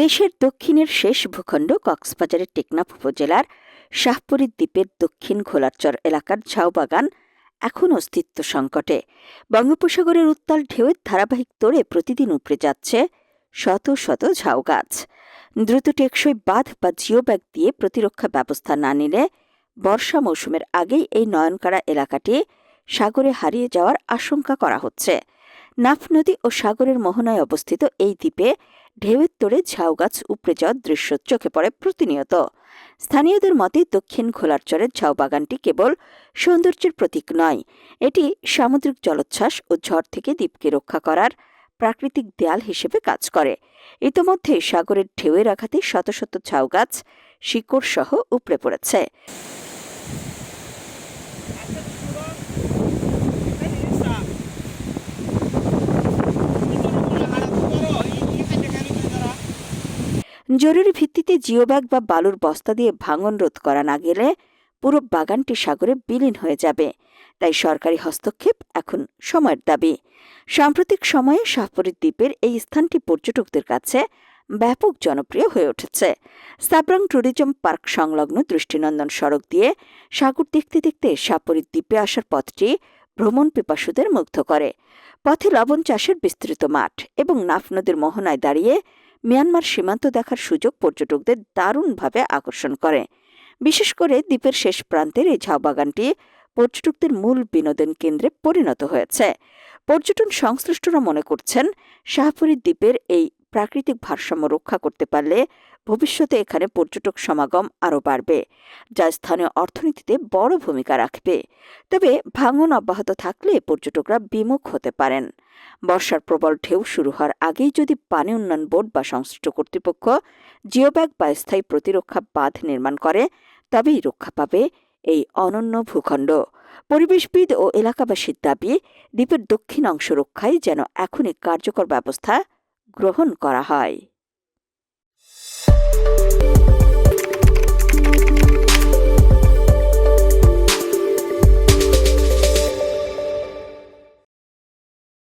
দেশের দক্ষিণের শেষ ভূখণ্ড কক্সবাজারের টেকনাফ উপজেলার শাহপরী দ্বীপের দক্ষিণ ঘোলারচর এলাকার ঝাউবাগান এখন অস্তিত্ব সংকটে। বঙ্গোপসাগরের উত্তাল ঢেউয়ের ধারাবাহিক তোড়ে প্রতিদিন উপড়ে যাচ্ছে শত শত ঝাউ গাছ। দ্রুত টেকসই বাঁধ বা জিওব্যাগ দিয়ে প্রতিরক্ষা ব্যবস্থা না নিলে বর্ষা মৌসুমের আগেই এই নয়নকাড়া এলাকাটি সাগরে হারিয়ে যাওয়ার আশঙ্কা করা হচ্ছে। নাফ নদী ও সাগরের মোহনায় অবস্থিত এই দ্বীপে ঢেউয়ের তোড়ে ঝাউ গাছ উপড়ে যাওয়ার দৃশ্য চোখে পড়ে প্রতিনিয়ত। স্থানীয়দের মতে দক্ষিণ ঘোলারচরের ঝাউ বাগানটি কেবল সৌন্দর্যের প্রতীক নয়, এটি সামুদ্রিক জলোচ্ছ্বাস ও ঝড় থেকে দ্বীপকে রক্ষা করার প্রাকৃতিক দেয়াল হিসেবে কাজ করে। ইতোমধ্যে সাগরের ঢেউয়ের আঘাতে শত শত ঝাউ গাছ শিকড় সহ উপড়ে পড়েছে। জরুরি ভিত্তিতে জিওব্যাগ বা বালুর বস্তা দিয়ে ভাঙন রোধ করা না গেলে পুরো বাগানটি সাগরে বিলীন হয়ে যাবে। তাই সরকারি হস্তক্ষেপ এখন সময়ের দাবি। সাম্প্রতিক সময়ে শাহপরী দ্বীপের এই স্থানটি পর্যটকদের কাছে ব্যাপক জনপ্রিয় হয়ে উঠেছে। সাবরাং ট্যুরিজম পার্ক সংলগ্ন দৃষ্টিনন্দন সড়ক দিয়ে সাগর দেখতে দেখতে শাহপরী দ্বীপে আসার পথটি ভ্রমণ পিপাসুদের মুগ্ধ করে। পথে লবণ চাষের বিস্তৃত মাঠ এবং নাফ নদীর মোহনায় দাঁড়িয়ে মিয়ানমার সীমান্ত দেখার সুযোগ পর্যটকদের দারুণভাবে আকর্ষণ করে। বিশেষ করে দ্বীপের শেষ প্রান্তের এই ঝাউবাগানটি পর্যটকদের মূল বিনোদন কেন্দ্রে পরিণত হয়েছে। পর্যটন সংশ্লিষ্টরা মনে করছেন, শাহপরী দ্বীপের এই প্রাকৃতিক ভারসাম্য রক্ষা করতে পারলে ভবিষ্যতে এখানে পর্যটক সমাগম আরও বাড়বে, যা স্থানীয় অর্থনীতিতে বড় ভূমিকা রাখবে। তবে ভাঙন অব্যাহত থাকলে পর্যটকরা বিমুখ হতে পারেন। বর্ষার প্রবল ঢেউ শুরু হওয়ার আগেই যদি পানি উন্নয়ন বোর্ড বা সংশ্লিষ্ট কর্তৃপক্ষ জিওব্যাগ বা স্থায়ী প্রতিরক্ষা বাঁধ নির্মাণ করে, তবেই রক্ষা পাবে এই অনন্য ভূখণ্ড। পরিবেশবিদ ও এলাকাবাসীর দাবি, দ্বীপের দক্ষিণ অংশ রক্ষায় যেন এখনই কার্যকর ব্যবস্থা গ্রহণ করা হয়।